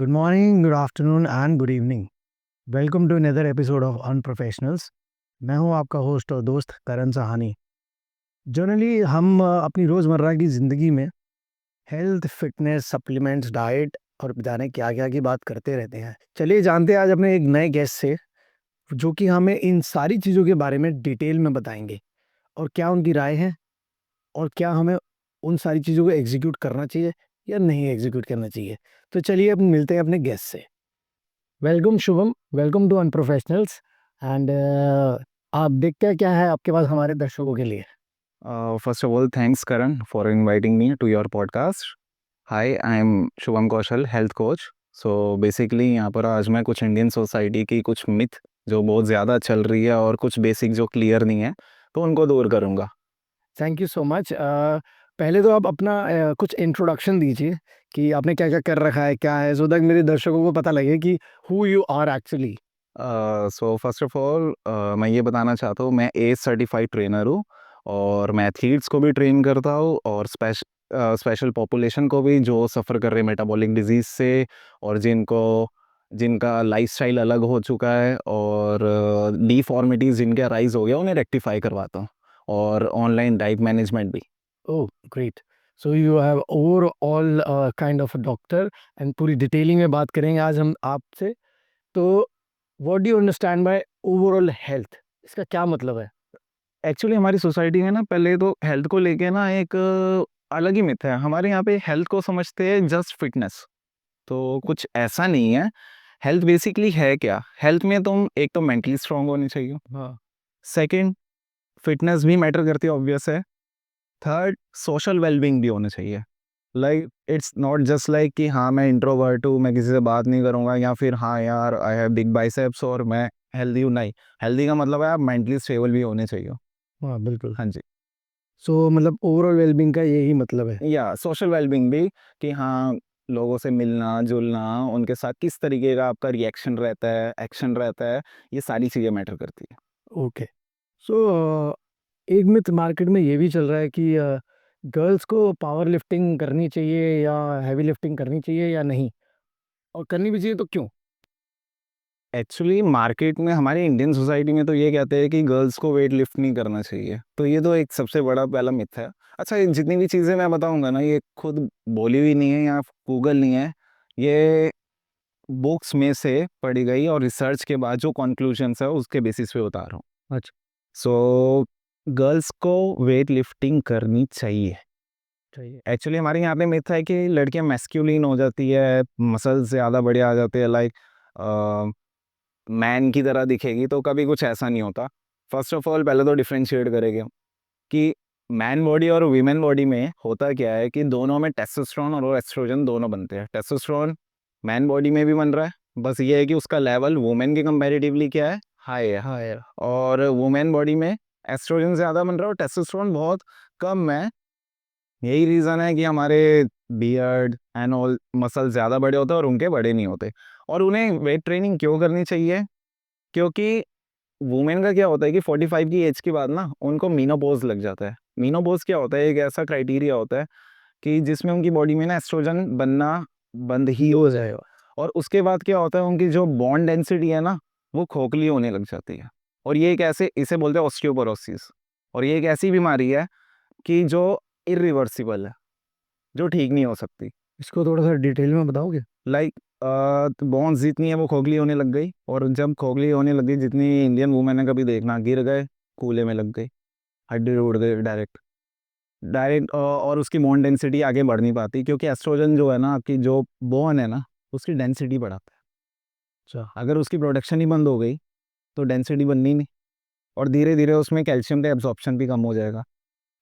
Good morning, good afternoon and good evening. Welcome to another episode of Unprofessionals. मैं हूं आपका host और दोस्त करण सहानी। जनरली हम अपनी रोज़मर्रा की ज़िंदगी में हेल्थ, फिटनेस, सप्लीमेंट्स, डाइट और जाने क्या-क्या की बात करते रहते हैं। चलिए जानते हैं आज अपने एक नए गेस्ट से, जो कि हमें इन सारी चीज़ों के बारे में डिटेल में बताएँगे और क्या उनकी राय है और क्या हमें उन सारी चीज़ों को एग्ज़ीक्यूट करना चाहिए या नहीं एग्ज़ीक्यूट करना चाहिए। तो चलिए अब मिलते हैं अपने गेस्ट से। Welcome Shubham, welcome to Unprofessionals and आप देखते हैं क्या है आपके पास हमारे दर्शकों के लिए? First of all, thanks Karan for inviting me to your podcast. Hi, I'm Shubham Kaushal, health coach. So basically यहाँ पर आज मैं कुछ इंडियन सोसाइटी की कुछ मिथ जो बहुत ज़्यादा चल रही है और कुछ बेसिक जो क्लियर नहीं है तो उनको दूर करूँगा। Thank you so much. पहले तो आप अपना कुछ इंट्रोडक्शन दीजिए कि आपने क्या-क्या कर रखा है, क्या है? सो दैट मेरे दर्शकों को पता लगे कि who you are actually. So first of all मैं ये बताना चाहता हूँ, मैं एज सर्टिफाइड ट्रेनर हूँ और मैं एथलीट्स को भी ट्रेन करता हूँ और स्पेशल पॉपुलेशन को भी जो सफ़र कर रहे हैं मेटाबॉलिक डिजीज़ से और जिनका लाइफस्टाइल अलग हो चुका है और डिफॉर्मिटीज़ जिनके राइज हो गया उन्हें रेक्टिफाई करवाता हूँ और ऑनलाइन डाइट मैनेजमेंट भी। Oh great! So you have overall kind of a doctor and पूरी डिटेलिंग में बात करेंगे आज हम आपसे। तो what do you understand by overall health? इसका क्या मतलब है? एक्चुअली हमारी सोसाइटी में ना पहले तो हेल्थ को लेके ना एक अलग ही मिथ है। हमारे यहाँ पे हेल्थ को समझते हैं जस्ट फिटनेस, तो कुछ ऐसा नहीं है। हेल्थ बेसिकली है क्या? हेल्थ में तुम एक तो मेंटली स्ट्रांग होने चाहिए। हाँ। सेकंड, फिटनेस भी मैटर करती है, ऑब्वियस है। थर्ड, सोशल वेलबींग भी होना चाहिए। Like it's not just like कि हाँ मैं इंट्रोवर्ट हूँ, मैं किसी से बात नहीं करूँगा, या फिर हाँ यार आई हैव बिग बाइसेप्स और मैं हेल्दी हूँ। नहीं, हेल्दी का मतलब है आप मेंटली स्टेबल भी होने चाहिए। हाँ, बिल्कुल। हाँ जी। सो मतलब ओवरऑल वेलबींग का यही मतलब है। या सोशल वेलबींग भी, कि हाँ लोगों से मिलना जुलना, उनके साथ किस तरीके का आपका रिएक्शन रहता है, एक्शन रहता है, ये सारी चीज़ें मैटर करती है। ओके। सो एक मिथ मार्केट में ये भी चल रहा है कि गर्ल्स को पावर लिफ्टिंग करनी चाहिए या हैवी लिफ्टिंग करनी चाहिए या नहीं? और करनी भी चाहिए तो क्यों? एक्चुअली मार्केट में हमारी इंडियन सोसाइटी में तो ये कहते हैं कि गर्ल्स को वेट लिफ्ट नहीं करना चाहिए, तो ये तो एक सबसे बड़ा पहला मिथ है। अच्छा, ये जितनी भी चीज़ें मैं बताऊंगा ना, ये खुद बोली हुई नहीं है या गूगल नहीं है, ये बुक्स में से पढ़ी गई और रिसर्च के बाद जो कंक्लूजन्स है उसके बेसिस पे बता रहा हूँ। अच्छा। सो गर्ल्स को वेट लिफ्टिंग करनी चाहिए। चाहिए। एक्चुअली हमारे यहाँ पे मिथ है कि लड़कियां मैस्कुलिन हो जाती है, मसल्स ज़्यादा बड़े आ जाते हैं, लाइक मैन की तरह दिखेगी, तो कभी कुछ ऐसा नहीं होता। फर्स्ट ऑफ ऑल पहले तो डिफरेंशिएट करेंगे कि मैन बॉडी और वीमेन बॉडी में होता क्या है कि दोनों में टेस्टोस्टेरोन और एस्ट्रोजन दोनों बनते हैं। टेस्टोस्टेरोन मैन बॉडी में भी बन रहा है, बस ये है कि उसका लेवल वुमेन के कंपैरेटिवली क्या है, हाई है। हाँ यार। और वुमेन बॉडी में एस्ट्रोजन ज़्यादा बन रहा है और टेस्टोस्टेरोन बहुत कम है। यही रीज़न है कि हमारे बियर्ड एंड ऑल मसल ज़्यादा बड़े होते हैं और उनके बड़े नहीं होते। और उन्हें वेट ट्रेनिंग क्यों करनी चाहिए? क्योंकि वुमेन का क्या होता है कि 45 की एज के बाद ना उनको मीनोपॉज़ लग जाता है। मीनोपॉज़ क्या होता है? एक ऐसा क्राइटेरिया होता है कि जिसमें उनकी बॉडी में ना एस्ट्रोजन बनना बंद ही हो जाएगा, और उसके बाद क्या होता है, उनकी जो बॉन डेंसिटी है ना, वो खोखली होने लग जाती है। और ये एक ऐसे, इसे बोलते हैं ऑस्टियोपोरोसिस, और ये एक ऐसी बीमारी है कि जो इरिवर्सिबल है, जो ठीक नहीं हो सकती। इसको थोड़ा सा डिटेल में बताओगे? लाइक बोन्स जितनी है वो खोखली होने लग गई, और जब खोखली होने लग गई, जितनी इंडियन वुमेन है कभी देखना, गिर गए, कूले में लग गई, हड्डी उड़ गई डायरेक्ट डायरेक्ट। और उसकी बोन डेंसिटी आगे बढ़ नहीं पाती, क्योंकि एस्ट्रोजन जो है ना, आपकी जो बोन है ना, उसकी डेंसिटी बढ़ाता है। अच्छा। अगर उसकी प्रोडक्शन ही बंद हो गई तो डेंसिटी बननी नहीं, और धीरे धीरे उसमें कैल्शियम का एब्जॉर्प्शन भी कम हो जाएगा।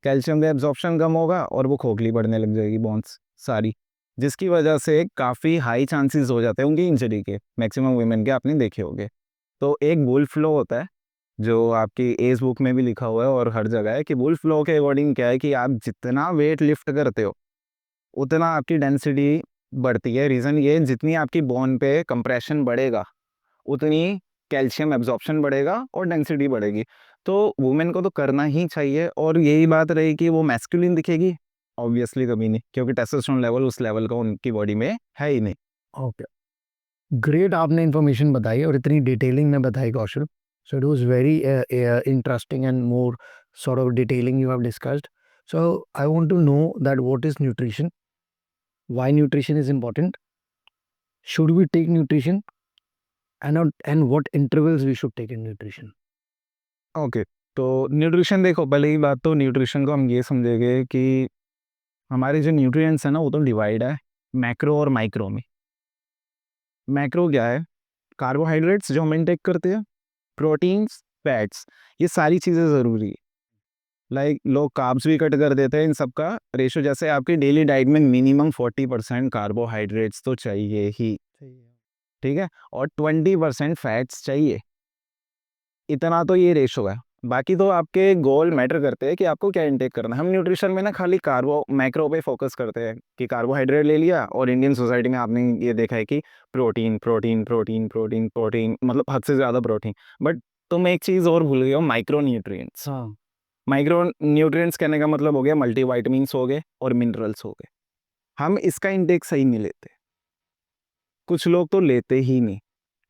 कैल्शियम का एब्जॉर्प्शन कम होगा और वो खोखली बढ़ने लग जाएगी बोन्स सारी, जिसकी वजह से काफ़ी हाई चांसेस हो जाते हैं उनकी इंजरी के, मैक्सिमम वुमेन के आपने देखे होंगे। तो एक बुल फ्लो होता है जो आपकी एज बुक में भी लिखा हुआ है और हर जगह है, कि बुल फ्लो के अकॉर्डिंग क्या है कि आप जितना वेट लिफ्ट करते हो उतना आपकी डेंसिटी बढ़ती है। रीज़न ये, जितनी आपकी बोन पे कंप्रेशन बढ़ेगा उतनी कैल्शियम एब्जॉर्प्शन बढ़ेगा और डेंसिटी बढ़ेगी। तो वुमेन को तो करना ही चाहिए। और यही बात रही कि वो मैस्कुलिन दिखेगी, ऑब्वियसली कभी नहीं, क्योंकि टेस्टोस्टेरोन लेवल उस लेवल का उनकी बॉडी में है ही नहीं। ओके। ग्रेट आपने इन्फॉर्मेशन बताई और इतनी डिटेलिंग में बताई Kaushal. So it was very interesting and more sort of detailing you have discussed. So I want to know that what is nutrition, why nutrition is important, should we take nutrition, and what intervals we should take in nutrition. Okay, तो nutrition देखो, पहले ही बात तो nutrition को हम ये समझेंगे कि हमारे जो न्यूट्रिएंट्स हैं ना वो तो डिवाइड है मैक्रो और माइक्रो में। मैक्रो क्या है? कार्बोहाइड्रेट्स जो हम इनटेक करते हैं, प्रोटीन्स, फैट्स, ये सारी चीज़ें ज़रूरी है। लाइक लोग कार्ब्स भी कट कर देते हैं, इन सब का रेशो जैसे आपकी डेली डाइट में मिनिमम 40% कार्बोहाइड्रेट्स तो चाहिए ही, ठीक है? और 20% फैट्स चाहिए। इतना तो ये रेशो है। बाकी तो आपके गोल मैटर करते हैं कि आपको क्या इंटेक करना है। हम न्यूट्रिशन में ना खाली कार्बो मैक्रो पे फोकस करते हैं कि कार्बोहाइड्रेट ले लिया, और इंडियन सोसाइटी में आपने ये देखा है कि protein protein protein protein protein, मतलब हद से ज़्यादा प्रोटीन। बट तुम एक चीज़ और भूल गए हो, माइक्रो न्यूट्रिएंट्स। हाँ. माइक्रो न्यूट्रिएंट्स कहने का मतलब हो गया मल्टीविटामिन्स हो गए और मिनरल्स हो गए। हम इसका इंटेक सही नहीं लेते, कुछ लोग तो लेते ही नहीं।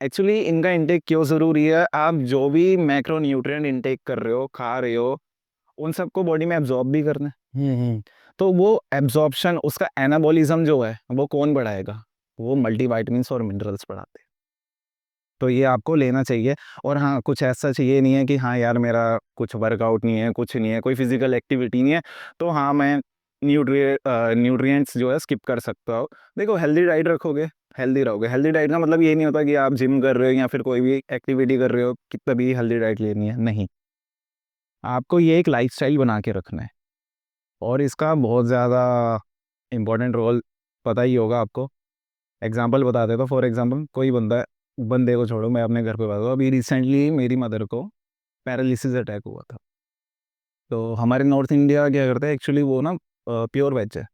एक्चुअली इनका इंटेक क्यों ज़रूरी है? आप जो भी मैक्रो न्यूट्रिएंट इंटेक कर रहे हो, खा रहे हो, उन सबको बॉडी में एब्जॉर्ब भी करना है। हम्म. तो वो एब्जॉर्प्शन, उसका एनाबॉलिज्म जो है वो कौन बढ़ाएगा? वो मल्टीविटामिन्स और मिनरल्स बढ़ाते हैं। तो ये आपको लेना चाहिए। और हाँ, कुछ ऐसा चाहिए नहीं है कि हाँ यार मेरा कुछ वर्कआउट नहीं है, कुछ नहीं है, कोई फिजिकल एक्टिविटी नहीं है, तो हाँ मैं न्यूट्रिएंट्स जो है स्किप कर सकता हूँ। देखो, हेल्दी डाइट रखोगे, हेल्दी रहोगे। हेल्दी डाइट का मतलब ये नहीं होता कि आप जिम कर रहे हो या फिर कोई भी एक्टिविटी कर रहे हो कि तभी हेल्दी डाइट लेनी है, नहीं। आपको ये एक लाइफस्टाइल बना के रखना है, और इसका बहुत ज़्यादा इम्पोर्टेंट रोल पता ही होगा आपको। एग्जाम्पल बता देता हूँ। फॉर एग्जाम्पल, कोई बंदा, बंदे को छोड़ो, मैं अपने घर पे बात करूँ, अभी रिसेंटली मेरी मदर को पैरालिसिस अटैक हुआ था। तो हमारे नॉर्थ इंडिया क्या करते हैं, एक्चुअली वो ना प्योर वेज है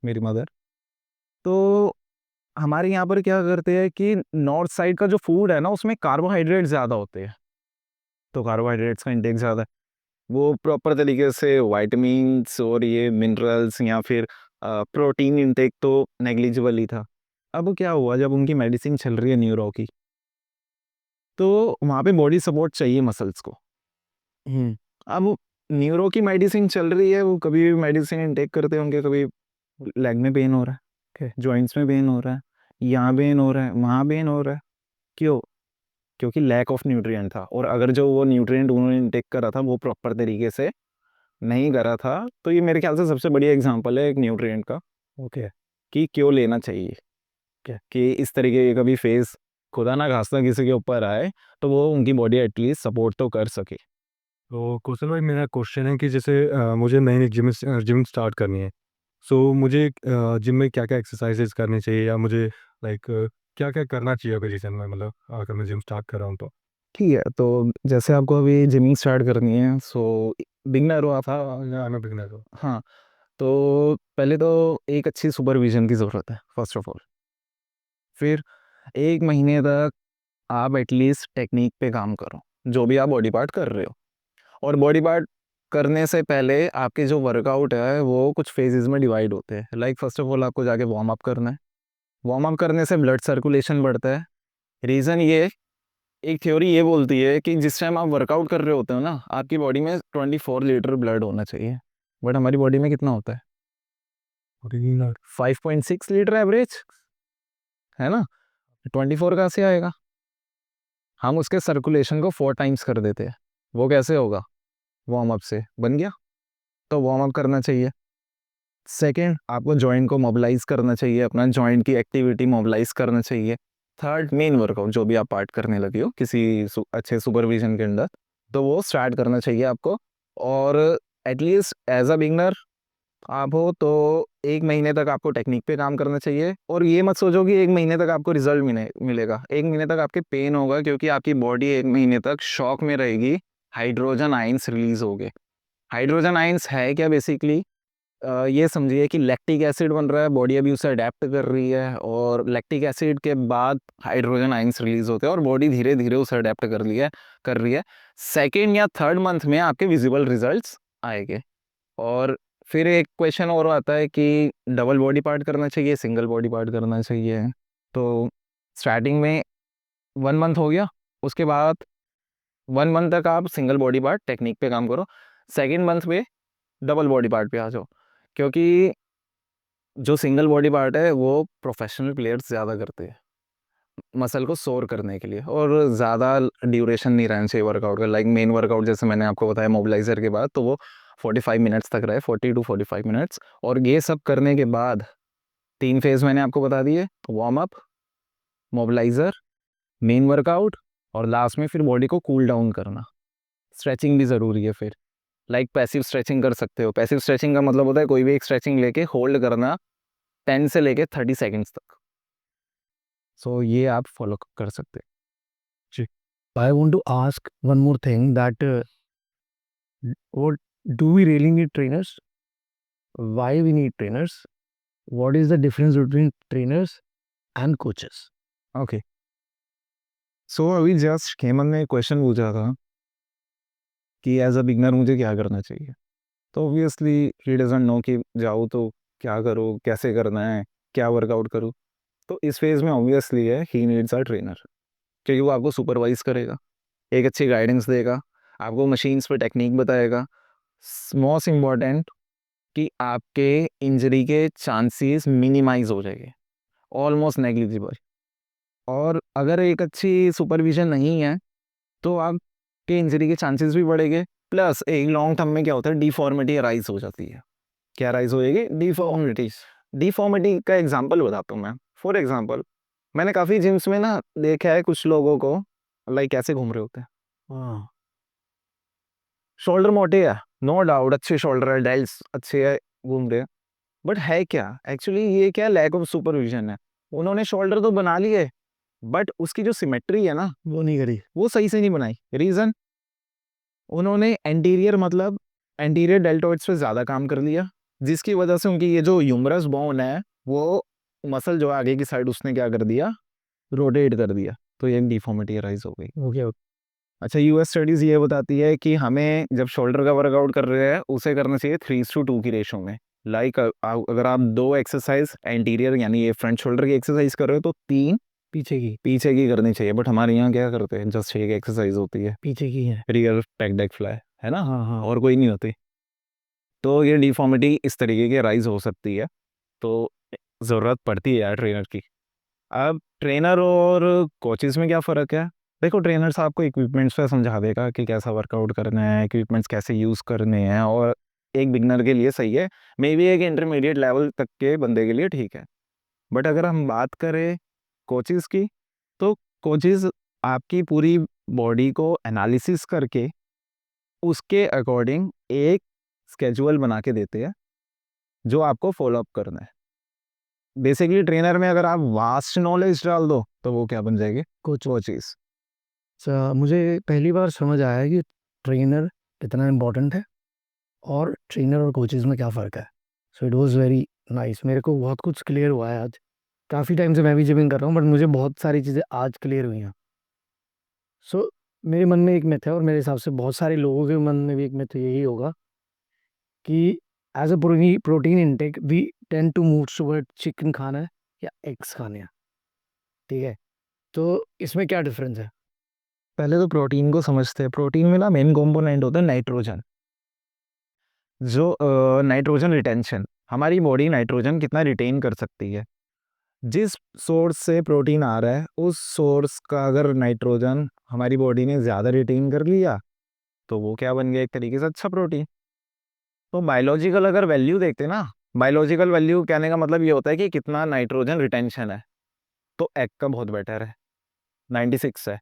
मेरी मदर। तो हमारे यहाँ पर क्या करते हैं कि नॉर्थ साइड का जो फूड है ना उसमें कार्बोहाइड्रेट ज़्यादा होते हैं, तो कार्बोहाइड्रेट्स का इंटेक ज़्यादा है। वो प्रॉपर तरीके से वाइटमिन्स और ये मिनरल्स या फिर प्रोटीन इंटेक तो नेग्लिजिबल ही था। अब क्या हुआ, जब उनकी मेडिसिन चल रही है न्यूरो की, तो वहाँ पे बॉडी सपोर्ट चाहिए मसल्स को। हम्म. अब न्यूरो की मेडिसिन चल रही है, वो कभी भी मेडिसिन इनटेक करते होंगे, कभी लेग में पेन हो रहा है, ठीक है, जॉइंट्स में पेन हो रहा है, यहाँ पेन हो रहा है, वहाँ पेन हो रहा है। क्यों? क्योंकि लैक ऑफ न्यूट्रिएंट था। और अगर जो वो न्यूट्रिएंट उन्होंने इनटेक करा था वो प्रॉपर तरीके से नहीं करा था, तो ये मेरे ख्याल से सबसे बढ़िया एग्जांपल है एक न्यूट्रिएंट का ओके. कि क्यों लेना चाहिए। क्या कि इस तरीके के कभी फेस, खुदा ना खास्ता किसी के ऊपर आए, तो वो उनकी बॉडी एटलीस्ट सपोर्ट तो कर सके। तो कौशल भाई, मेरा क्वेश्चन है कि जैसे मुझे नई जिम स्टार्ट करनी है, सो मुझे जिम में क्या क्या एक्सरसाइजेज करनी चाहिए, या मुझे लाइक क्या क्या करना चाहिए पोजीशन में, मतलब अगर मैं जिम स्टार्ट कर रहा हूँ तो। ठीक है, तो जैसे आपको अभी जिमिंग स्टार्ट करनी है, सो बिगनर हो आप। या मैं बिगनर हूँ। हाँ, तो पहले तो एक अच्छी सुपरविजन की ज़रूरत है फर्स्ट ऑफ ऑल। फिर 1 महीने तक आप एटलीस्ट टेक्निक पे काम करो, जो भी आप बॉडी पार्ट कर रहे हो। और बॉडी पार्ट करने से पहले आपके जो वर्कआउट है वो कुछ फेजेस में डिवाइड होते हैं। लाइक फर्स्ट ऑफ ऑल आपको जाके वार्म अप करना है। वार्म अप करने से ब्लड सर्कुलेशन बढ़ता है। रीज़न ये, एक थ्योरी ये बोलती है कि जिस टाइम आप वर्कआउट कर रहे होते हो ना, आपकी बॉडी में 24 लीटर ब्लड होना चाहिए, बट हमारी बॉडी में कितना होता है? बिगनर। 5.6 लीटर एवरेज, है ना? 24 कहाँ से आएगा? हम उसके सर्कुलेशन को 4 टाइम्स कर देते हैं। वो कैसे होगा? वार्म अप से बन गया। तो वार्म अप करना चाहिए। सेकंड, आपको जॉइंट को मोबिलाइज करना चाहिए, अपना जॉइंट की एक्टिविटी मोबिलाइज करना चाहिए। थर्ड, मेन वर्कआउट जो भी आप पार्ट करने लगे हो किसी अच्छे सुपरविजन के अंडर, तो वो स्टार्ट करना चाहिए आपको। और एटलीस्ट एज अ बिगनर आप हो तो 1 महीने तक आपको टेक्निक पे काम करना चाहिए। और ये मत सोचो कि 1 महीने तक आपको रिजल्ट मिलेगा। 1 महीने तक आपके पेन होगा, क्योंकि आपकी बॉडी 1 महीने तक शॉक में रहेगी। हाइड्रोजन आयंस रिलीज हो गए। हाइड्रोजन आयंस है क्या? बेसिकली ये समझिए कि लैक्टिक एसिड बन रहा है, बॉडी अभी उसे अडेप्ट कर रही है, और लैक्टिक एसिड के बाद हाइड्रोजन आयंस रिलीज होते हैं, और बॉडी धीरे धीरे उसे अडेप्ट कर रही है। सेकेंड या थर्ड मंथ में आपके विजिबल रिजल्ट्स आएंगे। और फिर एक क्वेश्चन और आता है कि डबल बॉडी पार्ट करना चाहिए, सिंगल बॉडी पार्ट करना चाहिए। तो स्टार्टिंग में 1 मंथ हो गया, उसके बाद 1 मंथ तक आप सिंगल बॉडी पार्ट टेक्निक पे काम करो, सेकंड मंथ पे डबल बॉडी पार्ट पे आ जाओ, क्योंकि जो सिंगल बॉडी पार्ट है वो प्रोफेशनल प्लेयर्स ज़्यादा करते हैं मसल को सोर करने के लिए, और ज़्यादा ड्यूरेशन नहीं रहना चाहिए वर्कआउट का। लाइक मेन वर्कआउट जैसे मैंने आपको बताया मोबिलाइजर के बाद, तो वो 45 मिनट्स तक रहे, 40 to 45 मिनट्स। और ये सब करने के बाद 3 फेज मैंने आपको बता दिए, warm up, mobiliser, main workout, और लास्ट में फिर बॉडी को कूल डाउन करना। स्ट्रेचिंग भी ज़रूरी है फिर, लाइक पैसिव स्ट्रेचिंग कर सकते हो। पैसिव स्ट्रेचिंग का मतलब होता है कोई भी एक स्ट्रेचिंग लेके होल्ड करना 10 से लेके 30 सेकेंड्स तक। सो ये आप फॉलो कर सकते हैं। I want to ask one more thing that what do we really need trainers? Why we need trainers? What is the difference between trainers and coaches? Okay, so अभी जस्ट खेमन ने question पूछा था कि as a beginner मुझे क्या करना चाहिए। तो ऑब्वियसली ही डजंट नो कि जाऊँ तो क्या करूँ, कैसे करना है, क्या वर्कआउट करूँ। तो इस फेज में ऑब्वियसली है ही नीड्स अ ट्रेनर, क्योंकि वो आपको सुपरवाइज करेगा, एक अच्छी गाइडेंस देगा, आपको मशीन्स पे टेक्निक बताएगा। मोस्ट इम्पॉर्टेंट कि आपके इंजरी के चांसेस मिनिमाइज हो जाएंगे, ऑलमोस्ट नेग्लिजिबल। और अगर एक अच्छी सुपरविजन नहीं है तो आपके इंजरी के चांसेस भी बढ़ेंगे, प्लस एक लॉन्ग टर्म में क्या होता है, डिफॉर्मिटी राइज हो जाती है। क्या राइज हो जाएगी? डिफॉर्मिटी। डिफॉर्मिटी का एग्जांपल बताता हूँ मैं। फॉर एग्जांपल, मैंने काफ़ी जिम्स में ना देखा है कुछ लोगों को लाइक ऐसे घूम रहे होते हैं, हाँ, शोल्डर मोटे है, नो डाउट, अच्छे शोल्डर है, डेल्स अच्छे है, घूम रहे हैं, बट है क्या एक्चुअली, ये क्या लैक ऑफ सुपरविजन है। उन्होंने शोल्डर तो बना लिए, बट उसकी जो सिमेट्री है ना वो नहीं करी। वो सही से नहीं बनाई। रीज़न, उन्होंने एंटीरियर मतलब एंटीरियर डेल्टोइड्स पे ज़्यादा काम कर लिया, जिसकी वजह से उनकी ये जो ह्यूमरस बोन है वो मसल जो आगे की साइड उसने क्या कर दिया, रोटेट कर दिया, तो ये डिफॉर्मिटी राइज हो गई। ओके, अच्छा, यूएस स्टडीज़ ये बताती है कि हमें जब शोल्डर का वर्कआउट कर रहे हैं उसे करना चाहिए 3:2 की रेशो में। लाइक अगर आप 2 एक्सरसाइज एंटीरियर यानी ये फ्रंट शोल्डर की एक्सरसाइज कर रहे हो तो 3 पीछे की करनी चाहिए, बट हमारे यहाँ क्या करते हैं, जस्ट एक एक्सरसाइज होती है, पीछे की है। रियर पेक डेक फ्लाई, है ना, हाँ हाँ। और कोई नहीं होती। तो ये डिफॉर्मिटी इस तरीके की राइज हो सकती है, तो ज़रूरत पड़ती है यार ट्रेनर की। अब ट्रेनर और कोचेस में क्या फ़र्क है? देखो, ट्रेनर्स आपको इक्विपमेंट्स पे समझा देगा कि कैसा वर्कआउट करना है, इक्विपमेंट्स कैसे यूज़ करने हैं, और एक बिगनर के लिए सही है, मे बी एक इंटरमीडिएट लेवल तक के बंदे के लिए ठीक है। बट अगर हम बात करें कोचेस की, तो कोचेस आपकी पूरी बॉडी को एनालिसिस करके उसके अकॉर्डिंग एक स्केड्यूल बना के देते हैं जो आपको फॉलो अप करना है। बेसिकली ट्रेनर में अगर आप वास्ट नॉलेज डाल दो तो वो क्या बन जाएगी, कोचेस। मुझे पहली बार समझ आया कि ट्रेनर कितना इम्पोर्टेंट है और ट्रेनर और कोचेस में क्या फ़र्क है। सो इट वाज वेरी नाइस, मेरे को बहुत कुछ क्लियर हुआ है आज। काफ़ी टाइम से मैं भी जिमिंग कर रहा हूँ, बट मुझे बहुत सारी चीज़ें आज क्लियर हुई हैं। सो मेरे मन में एक मिथ है, और मेरे हिसाब से बहुत सारे लोगों के मन में भी एक मिथ यही होगा कि as a protein intake we tend to move toward chicken खाना है या एग्स खाने हैं। ठीक है, तो इसमें क्या डिफरेंस है? पहले तो प्रोटीन को समझते हैं। प्रोटीन में ना मेन कंपोनेंट होता है नाइट्रोजन। जो नाइट्रोजन रिटेंशन, हमारी बॉडी नाइट्रोजन कितना रिटेन कर सकती है, जिस सोर्स से प्रोटीन आ रहा है उस सोर्स का अगर नाइट्रोजन हमारी बॉडी ने ज़्यादा रिटेन कर लिया तो वो क्या बन गया, एक तरीके से अच्छा प्रोटीन। तो बायोलॉजिकल अगर वैल्यू देखते हैं ना, बायोलॉजिकल वैल्यू कहने का मतलब ये होता है कि कितना नाइट्रोजन रिटेंशन है, तो एग का बहुत बेटर है, 96 है,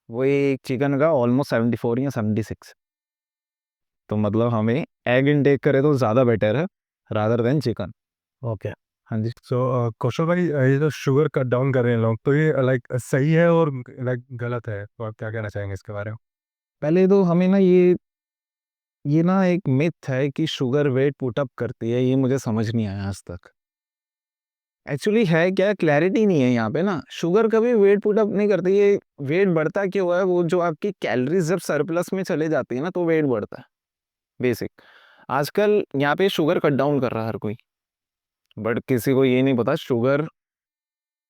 वही चिकन का ऑलमोस्ट 74 या 76। तो मतलब हमें एग इनटेक करें तो ज़्यादा बेटर है रादर देन चिकन। ओके। हाँ जी। सो कौशल भाई, ये जो शुगर कट डाउन कर रहे हैं लोग, तो ये लाइक सही है और लाइक गलत है, तो आप क्या कहना चाहेंगे इसके बारे में? पहले तो हमें ना ये ना एक मिथ है कि शुगर वेट पुट अप करती है, ये मुझे समझ नहीं आया आज तक। एक्चुअली है क्या, क्लैरिटी नहीं है यहाँ पे ना। शुगर कभी वेट पुट अप नहीं करती, ये वेट बढ़ता क्यों है, वो जो आपकी कैलोरीज जब सरप्लस में चले जाती है ना तो वेट बढ़ता है, बेसिक। आजकल यहाँ पे शुगर कट डाउन कर रहा है हर कोई, बट किसी को ये नहीं पता शुगर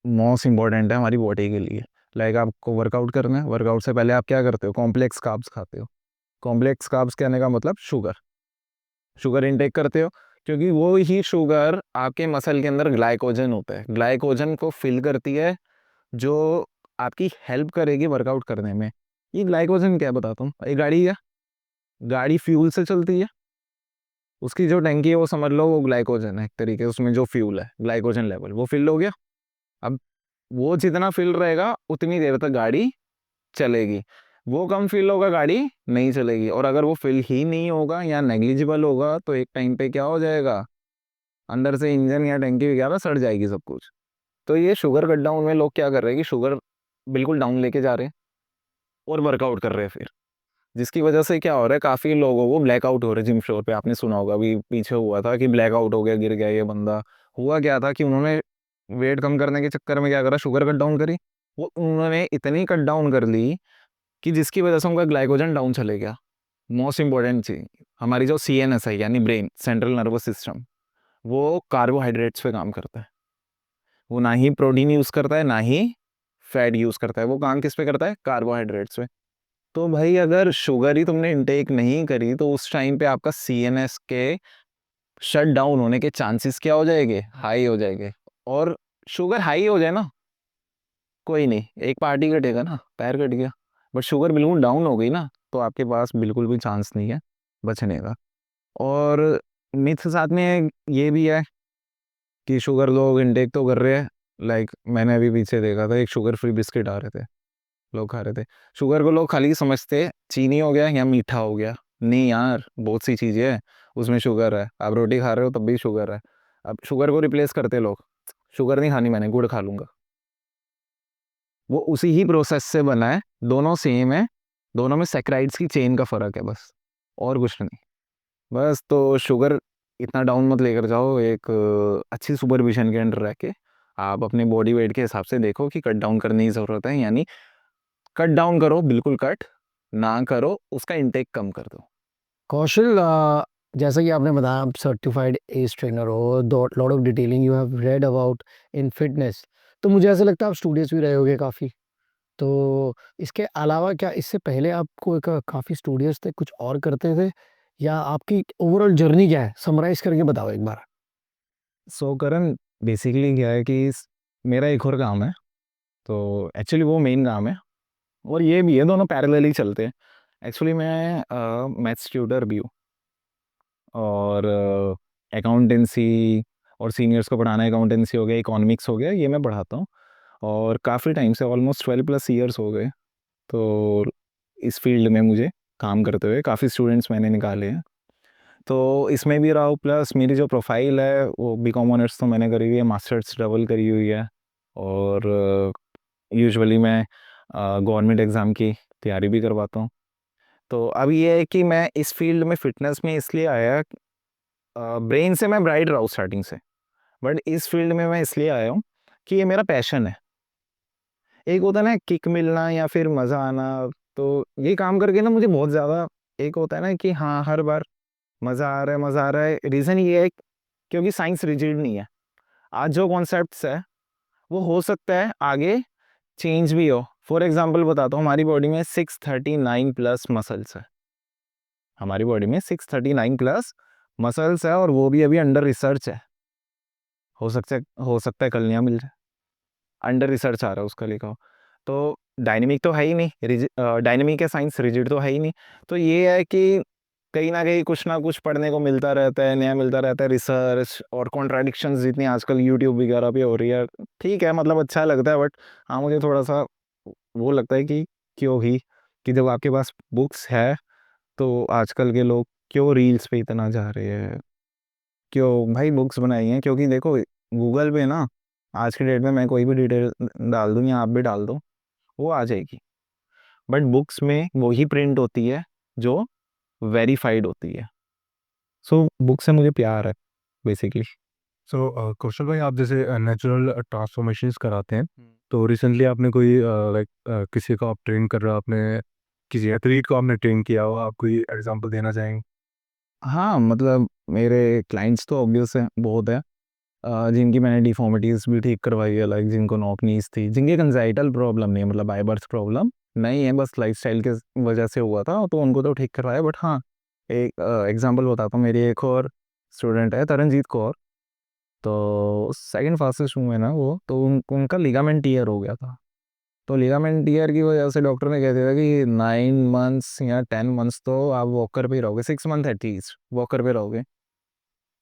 मोस्ट इम्पॉर्टेंट है हमारी बॉडी के लिए। लाइक आपको वर्कआउट करना है, वर्कआउट से पहले आप क्या करते हो, कॉम्प्लेक्स कार्ब्स खाते हो। कॉम्प्लेक्स कार्ब्स कहने का मतलब शुगर, शुगर इनटेक करते हो, क्योंकि वो ही शुगर आपके मसल के अंदर ग्लाइकोजन होता है, ग्लाइकोजन को फिल करती है, जो आपकी हेल्प करेगी वर्कआउट करने में। ये ग्लाइकोजन क्या बताता हूँ, एक गाड़ी है, गाड़ी फ्यूल से चलती है, उसकी जो टंकी है वो समझ लो वो ग्लाइकोजन है एक तरीके से, उसमें जो फ्यूल है ग्लाइकोजन लेवल वो फिल हो गया। अब वो जितना फिल रहेगा उतनी देर तक गाड़ी चलेगी, वो कम फिल होगा गाड़ी नहीं चलेगी। और अगर वो फिल ही नहीं होगा या नेग्लिजिबल होगा तो एक टाइम पे क्या हो जाएगा, अंदर से इंजन या टंकी वगैरह सड़ जाएगी सब कुछ। तो ये शुगर कट डाउन में लोग क्या कर रहे हैं कि शुगर बिल्कुल डाउन लेके जा रहे हैं और वर्कआउट कर रहे हैं फिर, जिसकी वजह से क्या हो रहा है, काफ़ी लोगों को ब्लैकआउट हो रहे हैं जिम फ्लोर पे। आपने सुना होगा अभी पीछे हुआ था कि ब्लैकआउट हो गया, गिर गया ये बंदा। हुआ क्या था कि उन्होंने वेट कम करने के चक्कर में क्या करा, शुगर कट डाउन करी, वो उन्होंने इतनी कट डाउन कर ली कि जिसकी वजह से उनका ग्लाइकोजन डाउन चले गया। मोस्ट इंपॉर्टेंट चीज, हमारी जो CNS है यानी ब्रेन सेंट्रल नर्वस सिस्टम, वो कार्बोहाइड्रेट्स पे काम करता है। वो ना ही प्रोटीन यूज़ करता है ना ही फैट यूज़ करता है, वो काम किस पे करता है, कार्बोहाइड्रेट्स पे। तो भाई अगर शुगर ही तुमने इनटेक नहीं करी तो उस टाइम पे आपका CNS के शट डाउन होने के चांसेस क्या हो जाएंगे, हाई हो जाएंगे। और शुगर हाई हो जाए ना, कोई नहीं, एक पार्टी कटेगा ना, पैर कट गया। बट शुगर बिल्कुल डाउन हो गई ना, तो आपके पास बिल्कुल भी चांस नहीं है बचने का। और मिथ साथ में ये भी है कि शुगर लोग इनटेक तो कर रहे हैं। लाइक मैंने अभी पीछे देखा था, एक शुगर फ्री बिस्किट आ रहे थे, लोग खा रहे थे। शुगर को लोग खाली समझते चीनी हो गया या मीठा हो गया, नहीं यार, बहुत सी चीज़ें हैं उसमें शुगर है। आप रोटी खा रहे हो तब भी शुगर है। अब शुगर को रिप्लेस करते लोग, शुगर नहीं खानी मैंने, गुड़ खा लूंगा। वो उसी ही प्रोसेस से बना है, दोनों सेम है, दोनों में सैकराइड्स की चेन का फ़र्क है बस, और कुछ नहीं। बस तो शुगर इतना डाउन मत लेकर जाओ, एक अच्छी सुपरविजन के अंडर रह के आप अपने बॉडी वेट के हिसाब से देखो कि कट डाउन करने की ज़रूरत है, यानी कट डाउन करो, बिल्कुल कट ना करो, उसका इंटेक कम कर दो। कौशल, जैसा कि आपने बताया आप सर्टिफाइड एज ट्रेनर हो, lot of detailing you have read about in fitness, तो मुझे ऐसा लगता है आप स्टूडियोज भी रहे होगे काफ़ी। तो इसके अलावा क्या इससे पहले आपको काफ़ी स्टूडियोज थे, कुछ और करते थे, या आपकी ओवरऑल जर्नी क्या है, समराइज करके बताओ एक बार। सो करण, बेसिकली क्या है कि मेरा एक और काम है, तो एक्चुअली वो मेन काम है, और ये भी है, दोनों पैरेलली चलते हैं। एक्चुअली मैं मैथ्स ट्यूटर भी हूँ, और अकाउंटेंसी और सीनियर्स को पढ़ाना, अकाउंटेंसी हो गया, इकोनॉमिक्स हो गया, ये मैं पढ़ाता हूँ। और काफ़ी टाइम से, ऑलमोस्ट 12+ ईयर्स हो गए, तो इस फील्ड में मुझे काम करते हुए काफ़ी स्टूडेंट्स मैंने निकाले हैं। तो इसमें भी रहा हूँ, प्लस मेरी जो प्रोफाइल है वो बीकॉम ऑनर्स तो मैंने करी हुई है, मास्टर्स डबल करी हुई है। और यूजुअली मैं गवर्नमेंट एग्ज़ाम की तैयारी भी करवाता हूँ। तो अब ये है कि मैं इस फील्ड में फ़िटनेस में इसलिए आया, ब्रेन से मैं ब्राइट रहा हूँ स्टार्टिंग से, बट इस फील्ड में मैं इसलिए आया हूँ कि ये मेरा पैशन है। एक होता है ना किक मिलना या फिर मज़ा आना, तो ये काम करके ना मुझे बहुत ज़्यादा, एक होता है ना कि हाँ हर बार मज़ा आ रहा है, मज़ा आ रहा है। रीज़न ये है क्योंकि साइंस रिजिड नहीं है। आज जो कॉन्सेप्ट्स है वो हो सकता है आगे चेंज भी हो। फॉर एग्जांपल बताता हूँ, हमारी बॉडी में 639+ मसल्स है, हमारी बॉडी में 639+ मसल्स है, और वो भी अभी अंडर रिसर्च है। हो सकता है कल नया मिल जाए, अंडर रिसर्च आ रहा है उसका लिखा हो। तो डायनेमिक तो है ही नहीं, डायनेमिक है साइंस, रिजिड तो है ही नहीं। तो ये है कि कहीं ना कहीं कुछ ना कुछ पढ़ने को मिलता रहता है, नया मिलता रहता है, रिसर्च और कॉन्ट्राडिक्शंस जितनी आजकल यूट्यूब वगैरह पे हो रही है। ठीक है, मतलब अच्छा लगता है, बट हाँ मुझे थोड़ा सा वो लगता है कि क्यों ही, कि जब आपके पास बुक्स है तो आजकल के लोग क्यों रील्स पे इतना जा रहे हैं, क्यों भाई बुक्स बनाई हैं। क्योंकि देखो गूगल पे ना, आज के डेट में मैं कोई भी डिटेल डाल दूँ या आप भी डाल दो, वो आ जाएगी। बट बुक्स में वही प्रिंट होती है जो वेरीफाइड होती है। सो बुक से मुझे प्यार है बेसिकली। सो कौशल भाई, आप जैसे नेचुरल ट्रांसफॉर्मेशंस कराते हैं, तो रिसेंटली आपने कोई लाइक किसी को आप ट्रेन कर रहे हो, आपने किसी एथलीट को आपने ट्रेन किया हो, आप कोई एग्जांपल देना चाहेंगे? हाँ मतलब मेरे क्लाइंट्स तो ऑब्वियस है, बहुत है। जिनकी मैंने डिफॉर्मिटीज़ भी ठीक करवाई है, लाइक जिनको नॉक नीज थी, जिनकी कंजाइटल प्रॉब्लम नहीं है, मतलब बाय बर्थ प्रॉब्लम नहीं है, बस लाइफस्टाइल के वजह से हुआ था, तो उनको तो ठीक करवाया। बट हाँ, एक एग्जांपल बताता हूँ, मेरी एक और स्टूडेंट है तरनजीत कौर, तो सेकंड फास्टेस्ट हूँ मैं ना वो, तो उनका लिगामेंट टीयर हो गया था। तो लिगामेंट टीयर की वजह से डॉक्टर ने कह दिया था कि 9 मंथ्स या 10 मंथ्स तो आप वॉकर पे ही रहोगे, 6 मंथ एटलीस्ट वॉकर पे रहोगे।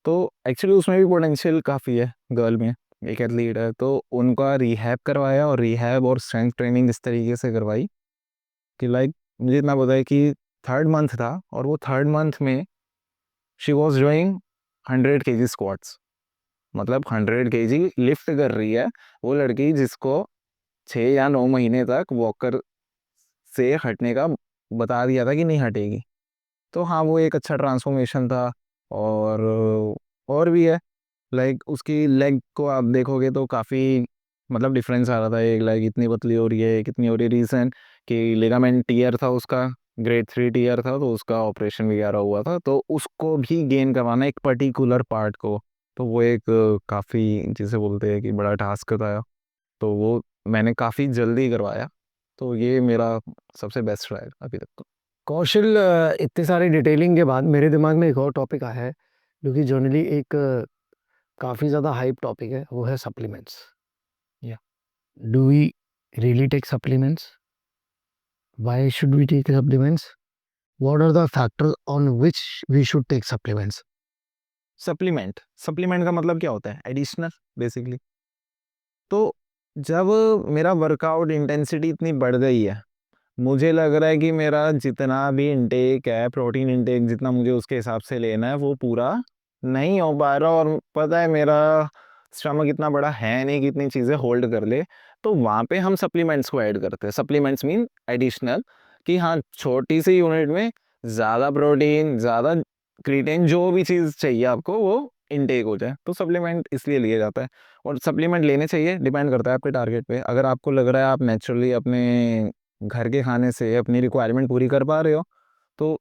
तो एक्चुअली उसमें भी पोटेंशियल काफ़ी है, गर्ल में एक एथलीट है, तो उनका रिहैब करवाया, और रिहैब और स्ट्रेंथ ट्रेनिंग इस तरीके से करवाई कि लाइक मुझे इतना पता है कि 3rd मंथ था, और वो 3rd मंथ में she was doing 100 kg squats, मतलब 100 kg लिफ्ट कर रही है वो लड़की, जिसको 6 या 9 महीने तक वॉकर से हटने का बता दिया था कि नहीं हटेगी। तो हाँ, वो एक अच्छा ट्रांसफॉर्मेशन था। और भी है, लाइक उसकी लेग को आप देखोगे तो काफ़ी मतलब डिफरेंस आ रहा था, एक लेग इतनी पतली हो रही है, कितनी हो रही है, रीज़न कि लिगामेंट टीयर था उसका, ग्रेड 3 टीयर था, तो उसका ऑपरेशन वगैरह हुआ था, तो उसको भी गेन करवाना एक पर्टिकुलर पार्ट को, तो वो एक काफ़ी जिसे बोलते हैं कि बड़ा टास्क था, तो वो मैंने काफ़ी जल्दी करवाया। तो ये मेरा सबसे बेस्ट रहा है अभी तक तो। कौशल, इतनी सारी डिटेलिंग के बाद मेरे दिमाग में एक और टॉपिक आया है, जो कि जनरली एक काफ़ी ज़्यादा हाइप टॉपिक है, वो है सप्लीमेंट्स। या do we really take supplements? Why should we take supplements? What are the factors on which we should take supplements? Supplement, supplement का मतलब क्या होता है? Additional basically. तो जब मेरा वर्कआउट इंटेंसिटी इतनी बढ़ गई है, मुझे लग रहा है कि मेरा जितना भी इंटेक है, प्रोटीन इंटेक जितना मुझे उसके हिसाब से लेना है, वो पूरा नहीं हो पा रहा, और पता है मेरा स्टमक इतना बड़ा है नहीं कि इतनी चीज़ें होल्ड कर ले, तो वहाँ पे हम सप्लीमेंट्स को ऐड करते हैं। सप्लीमेंट्स मीन एडिशनल, कि हाँ, छोटी सी यूनिट में ज़्यादा प्रोटीन, ज़्यादा क्रीटेन, जो भी चीज़ चाहिए आपको वो इनटेक हो जाए, तो सप्लीमेंट इसलिए लिया जाता है। और सप्लीमेंट लेने चाहिए, डिपेंड करता है आपके टारगेट पे। अगर आपको लग रहा है आप नेचुरली अपने घर के खाने से अपनी रिक्वायरमेंट पूरी कर पा रहे हो, तो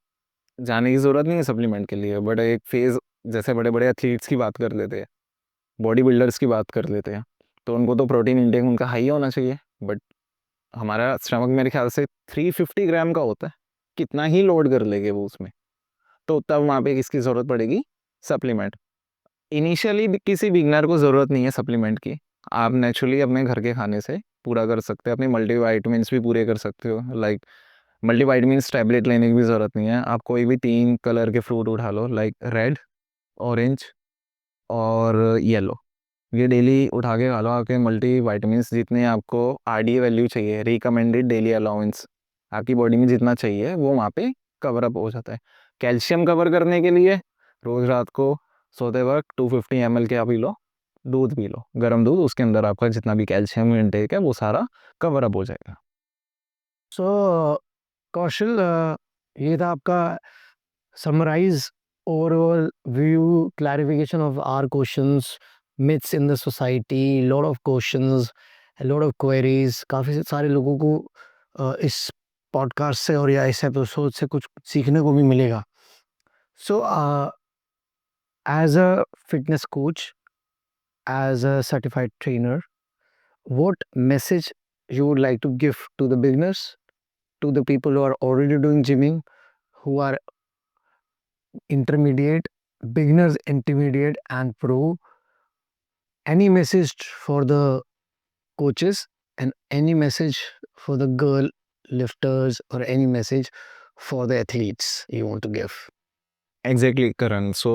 जाने की ज़रूरत नहीं है सप्लीमेंट के लिए। बट एक फेज़, जैसे बड़े बड़े एथलीट्स की बात कर लेते हैं, बॉडी बिल्डर्स की बात कर लेते हैं, तो उनको तो प्रोटीन इंटेक उनका हाई होना चाहिए। बट हमारा स्टमक मेरे ख्याल से 350 ग्राम का होता है, कितना ही लोड कर लेंगे वो उसमें, तो तब वहाँ पे किसकी ज़रूरत पड़ेगी? सप्लीमेंट। इनिशियली किसी बिगनर को ज़रूरत नहीं है सप्लीमेंट की, आप नेचुरली अपने घर के खाने से पूरा कर सकते हो, अपने मल्टीविटामिन्स भी पूरे कर सकते हो। लाइक मल्टीविटामिन्स टैबलेट लेने की भी ज़रूरत नहीं है, आप कोई भी 3 कलर के फ्रूट उठा लो, लाइक रेड, ऑरेंज और येलो, ये डेली उठा के खा लो। आपके मल्टीविटामिन्स जितने आपको आरडीए वैल्यू चाहिए, रिकमेंडेड डेली अलाउंस, आपकी बॉडी में जितना चाहिए वो वहाँ पे कवर अप हो जाता है। कैल्शियम कवर करने के लिए रोज़ रात को सोते वक्त 250 ml के आप पी लो, दूध पी लो, गर्म दूध, उसके अंदर आपका जितना भी कैल्शियम इंटेक है वो सारा कवर अप हो जाएगा। सो कौशल, ये था आपका summarize overall view, clarification of our questions, myths in the society, lot of questions, a lot of queries। काफ़ी सारे लोगों को इस पॉडकास्ट से और या इस एपिसोड से कुछ सीखने को भी मिलेगा। So as a fitness coach, as a certified trainer, what message you would like to give to the beginners, to the people who are already doing gymming, who are intermediate, beginners, intermediate, and pro? Any message for the coaches, and any message for the girl lifters, or any message for the athletes you want to give? Exactly Karan. So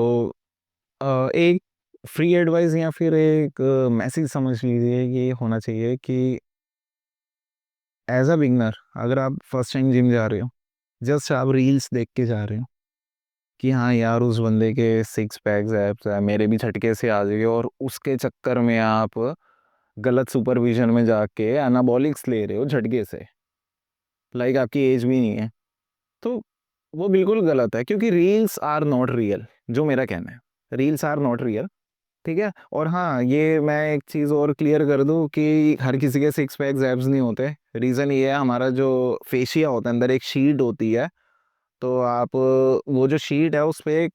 एक free advice या फिर एक message समझ लीजिए, ये होना चाहिए कि एज अ बिगनर, अगर आप फर्स्ट टाइम जिम जा रहे हो, जस्ट आप रील्स देख के जा रहे हो कि हाँ यार उस बंदे के 6 पैक्स एब्स है, मेरे भी झटके से आ जाएंगे, और उसके चक्कर में आप गलत सुपरविजन में जाके एनाबॉलिक्स ले रहे हो झटके से, लाइक आपकी एज भी नहीं है, तो वो बिल्कुल गलत है, क्योंकि रील्स आर नॉट रियल, जो मेरा कहना है, रील्स आर नॉट रियल। ठीक है। और हाँ, ये मैं एक चीज़ और क्लियर कर दूं कि हर किसी के 6 पैक्स एब्स नहीं होते। रीज़न ये है, हमारा जो फेशिया होता है, अंदर एक शीट होती है, तो आप वो जो शीट है उस पर एक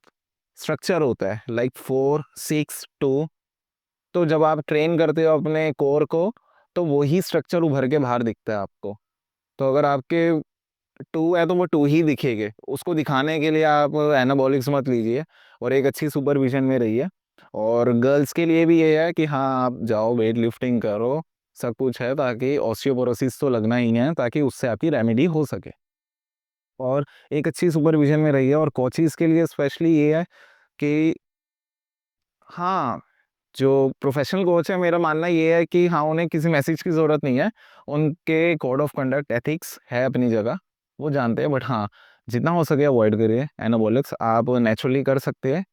स्ट्रक्चर होता है, लाइक 4 6 2 तो जब आप ट्रेन करते हो अपने कोर को, तो वही स्ट्रक्चर उभर के बाहर दिखता है आपको। तो अगर आपके 2 है तो वो 2 ही दिखेंगे। उसको दिखाने के लिए आप एनाबॉलिक्स मत लीजिए और एक अच्छी सुपरविजन में रहिए। और गर्ल्स के लिए भी ये है कि हाँ, आप जाओ वेट लिफ्टिंग करो, सब कुछ है, ताकि ऑस्टियोपोरोसिस तो लगना ही है, ताकि उससे आपकी रेमेडी हो सके। और एक अच्छी सुपरविजन में रहिए। और कोचेस के लिए स्पेशली ये है कि हाँ, जो प्रोफेशनल कोच है, मेरा मानना ये है कि हाँ, उन्हें किसी मैसेज की ज़रूरत नहीं है। उनके कोड ऑफ कंडक्ट, एथिक्स है अपनी जगह, वो जानते हैं। बट हाँ, जितना हो सके अवॉइड करिए एनाबॉलिक्स। आप नेचुरली कर सकते हैं,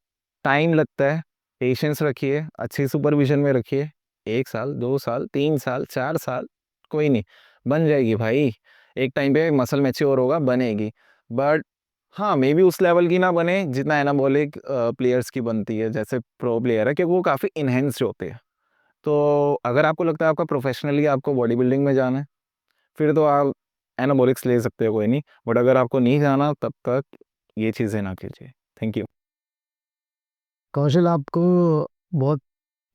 टाइम लगता है, पेशेंस रखिए, अच्छी सुपरविजन में रखिए। 1 साल, 2 साल, 3 साल, 4 साल, कोई नहीं, बन जाएगी भाई। एक टाइम पे मसल मैच्योर होगा, बनेगी। बट हाँ, मे बी उस लेवल की ना बने जितना एनाबॉलिक प्लेयर्स की बनती है, जैसे प्रो प्लेयर है, क्योंकि वो काफ़ी इन्हेंस्ड होते हैं। तो अगर आपको लगता है आपका प्रोफेशनली आपको बॉडी बिल्डिंग में जाना है, फिर तो आप एनाबॉलिक्स ले सकते हो, कोई नहीं। बट अगर आपको नहीं जाना, तब तक ये चीज़ें ना कीजिए। Thank you. कौशल, आपको बहुत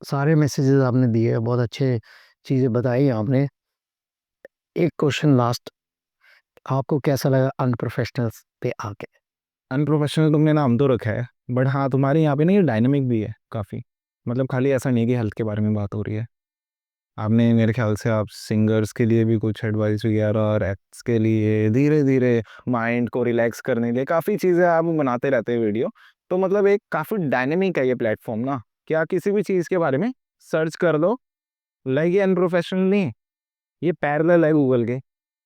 सारे मैसेजेस आपने दिए, बहुत अच्छे चीज़ें बताई आपने। एक क्वेश्चन लास्ट, आपको कैसा लगा अनप्रोफेशनल्स पे आके? अनप्रोफेशनल तुमने नाम तो रखा है, बट हाँ, तुम्हारे यहाँ पे ना ये डायनामिक भी है काफ़ी। मतलब खाली ऐसा नहीं है कि हेल्थ के बारे में बात हो रही है। आपने मेरे ख्याल से आप सिंगर्स के लिए भी कुछ एडवाइस वगैरह, और एक्ट्स के लिए धीरे धीरे माइंड को रिलैक्स करने के लिए काफ़ी चीज़ें आप बनाते रहते हैं वीडियो। तो मतलब एक काफ़ी डायनेमिक है ये प्लेटफॉर्म ना, कि आप किसी भी चीज़ के बारे में सर्च कर दो। लाइक ये अनप्रोफेशनल नहीं है, ये पैरेलल है गूगल के,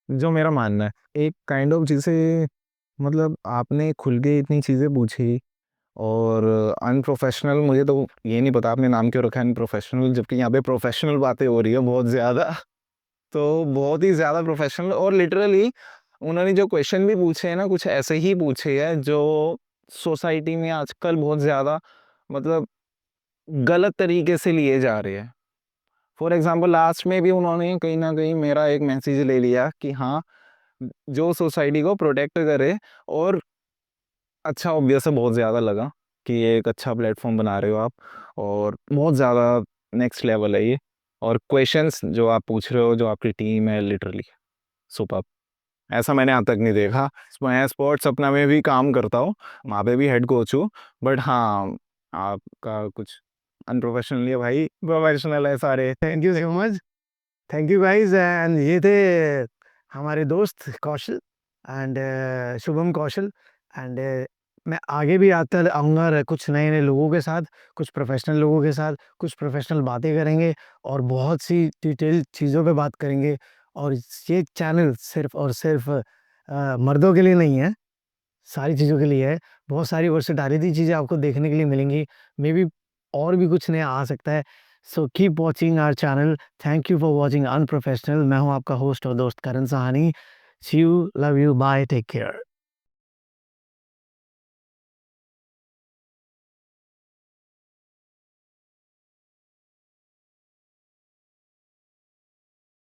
जो मेरा मानना है। एक काइंड ऑफ जिसे मतलब आपने खुल के इतनी चीज़ें पूछी। और अनप्रोफेशनल, मुझे तो ये नहीं पता आपने नाम क्यों रखा है अनप्रोफेशनल, जबकि यहाँ पे प्रोफेशनल बातें हो रही है बहुत ज़्यादा। तो बहुत ही ज़्यादा प्रोफेशनल। और लिटरली उन्होंने जो क्वेश्चन भी पूछे हैं ना, कुछ ऐसे ही पूछे हैं जो सोसाइटी में आजकल बहुत ज़्यादा मतलब गलत तरीके से लिए जा रहे हैं। फॉर एग्जांपल लास्ट में भी उन्होंने कहीं ना कहीं मेरा एक मैसेज ले लिया कि हाँ, जो सोसाइटी को प्रोटेक्ट करे। और अच्छा, ऑब्वियस है, बहुत ज़्यादा लगा कि ये एक अच्छा प्लेटफॉर्म बना रहे हो आप, और बहुत ज़्यादा नेक्स्ट लेवल है ये। और क्वेश्चंस जो आप पूछ रहे हो, जो आपकी टीम है, लिटरली सुपर्ब। ऐसा मैंने आज तक नहीं देखा। मैं स्पोर्ट्स अपना में भी काम करता हूँ, वहाँ पे भी हेड कोच हूँ। बट हाँ, आपका कुछ अनप्रोफेशनल है भाई, प्रोफेशनल है सारे। Thank you so much, thank you guys. And ये थे हमारे दोस्त कौशल एंड शुभम कौशल। एंड मैं आगे भी आता आऊँगा कुछ नए नए लोगों के साथ, कुछ प्रोफेशनल लोगों के साथ, कुछ प्रोफेशनल बातें करेंगे और बहुत सी डिटेल चीज़ों पे बात करेंगे। और ये चैनल सिर्फ और सिर्फ मर्दों के लिए नहीं है, सारी चीज़ों के लिए है। बहुत सारी वर्सेटैलिटी चीज़ें आपको देखने के लिए मिलेंगी। मे बी और भी कुछ नया आ सकता है। So keep watching our channel. Thank you for watching Unprofessional. मैं हूँ आपका होस्ट और दोस्त Karan Sahani. See you, love you, bye, take care.